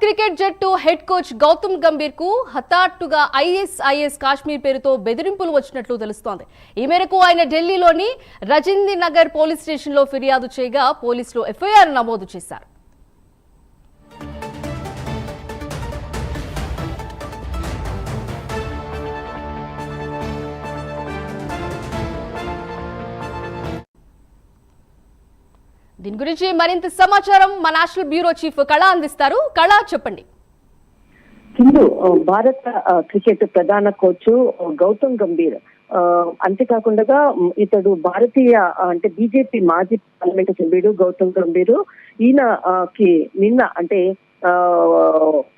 Cricket జట్టు head coach Gautam Gambhir కు హఠాత్తుగా ఐఎస్ఐఎస్ కాశ్మీర్ పేరుతో బెదిరింపులు వచ్చినట్లు తెలుస్తోంది. ఈ మేరకు ఆయన ఢిల్లీలోని రజింద్ర నగర్ పోలీస్ స్టేషన్లో ఫిర్యాదు చేయగా పోలీసులు ఎఫ్ఐఆర్ నమోదు చేశారు. దీని గురించి మరింత సమాచారం మా నేషనల్ బ్యూరో చీఫ్ కళ అందిస్తారు. కళ, చెప్పండి. హిందూ భారత క్రికెట్ ప్రధాన కోచ్ గౌతమ్ గంభీర్ అంతేకాకుండా ఇతడు భారతీయ అంటే బీజేపీ మాజీ పార్లమెంట్ సభ్యుడు గౌతమ్ గంభీర్. ఈయనకి నిన్న అంటే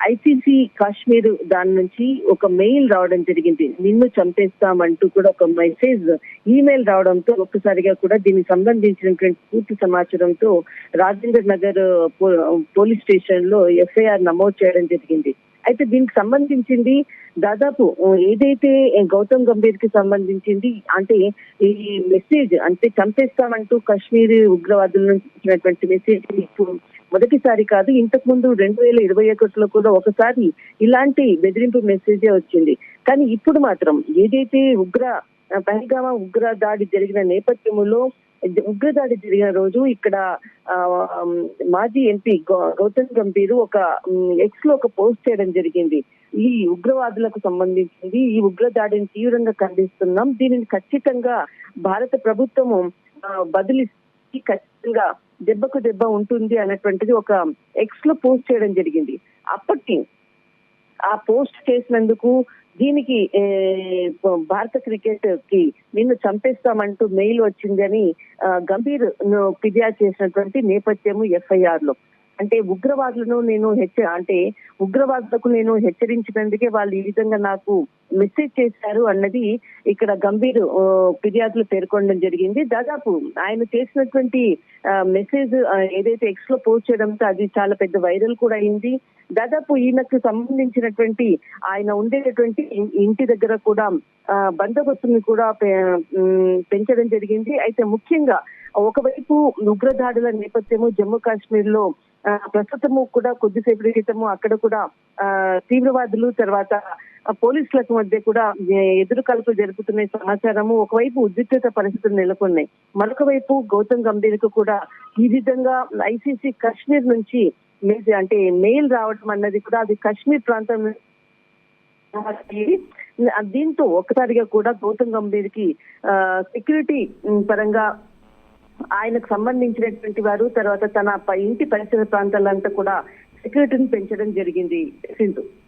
ఐసీసీ కాశ్మీర్ దాని నుంచి ఒక మెయిల్ రావడం జరిగింది. నిన్ను చంపేస్తామంటూ కూడా ఒక మెసేజ్ ఈమెయిల్ రావడంతో ఒక్కసారిగా కూడా దీనికి సంబంధించినటువంటి పూర్తి సమాచారంతో రాజేంద్ర నగర్ పోలీస్ స్టేషన్ లో ఎఫ్ఐఆర్ నమోదు చేయడం జరిగింది. అయితే దీనికి సంబంధించింది దాదాపు ఏదైతే గౌతమ్ గంభీర్ కి సంబంధించింది అంటే ఈ మెసేజ్ అంటే చంపేస్తామంటూ కాశ్మీర్ ఉగ్రవాదుల నుంచి ఇచ్చినటువంటి మెసేజ్ మొదటిసారి కాదు, ఇంతకు ముందు 2021లో కూడా ఒకసారి ఇలాంటి బెదిరింపు మెసేజే వచ్చింది. కానీ ఇప్పుడు మాత్రం ఏదైతే పహల్గామా ఉగ్ర దాడి జరిగిన నేపథ్యంలో ఉగ్రదాడి జరిగిన రోజు ఇక్కడ మాజీ ఎంపీ గౌతమ్ గంభీర్ ఒక ఎక్స్ లో ఒక పోస్ట్ చేయడం జరిగింది. ఈ ఉగ్రవాదులకు సంబంధించింది ఈ ఉగ్రదాడిని తీవ్రంగా ఖండిస్తున్నాం, దీనిని ఖచ్చితంగా భారత ప్రభుత్వము బదిలిసి ఖచ్చితంగా దెబ్బకు దెబ్బ ఉంటుంది అన్నటువంటిది ఒక ఎక్స్ లో పోస్ట్ చేయడం జరిగింది. అప్పటి ఆ పోస్ట్ చేసినందుకు దీనికి భారత క్రికెట్ కి నిన్ను చంపేస్తామంటూ మెయిల్ వచ్చిందని గంభీర్ ఫిర్యాదు చేసినటువంటి నేపథ్యము ఎఫ్ఐఆర్ లో. అంటే ఉగ్రవాదులకు నేను హెచ్చరించినందుకే వాళ్ళు ఈ విధంగా నాకు మెసేజ్ చేశారు అన్నది ఇక్కడ గంభీర్ ఫిర్యాదులు పేర్కొనడం జరిగింది. దాదాపు ఆయన చేసినటువంటి మెసేజ్ ఏదైతే ఎక్స్ లో పోస్ట్ చేయడంతో అది చాలా పెద్ద వైరల్ కూడా అయింది. దాదాపు ఈయనకు సంబంధించినటువంటి ఆయన ఉండేటటువంటి ఇంటి దగ్గర కూడా బందోబస్తుని కూడా పెంచడం జరిగింది. అయితే ముఖ్యంగా ఒకవైపు ఉగ్రదాడుల నేపథ్యము జమ్మూ కాశ్మీర్ లో ప్రస్తుతము కూడా కొద్దిసేపటి క్రితము అక్కడ కూడా తీవ్రవాదులు తర్వాత పోలీసులకు మధ్య కూడా ఎదురు కాల్పులు జరుపుతున్న సమాచారము. ఒకవైపు ఉద్రిక్తత పరిస్థితులు నెలకొన్నాయి, మరొక వైపు గౌతమ్ గంభీర్ కు కూడా ఈ విధంగా ఐసీసీ కాశ్మీర్ నుంచి అంటే మెయిల్ రావడం అన్నది కూడా అది కాశ్మీర్ ప్రాంతం. దీంతో ఒక్కసారిగా కూడా గౌతమ్ గంభీర్ కి సెక్యూరిటీ పరంగా ఆయనకు సంబంధించినటువంటి వారు తర్వాత తన ఇంటి పరిసర ప్రాంతాలంతా కూడా సెక్యూరిటీని పెంచడం జరిగింది. సింధు.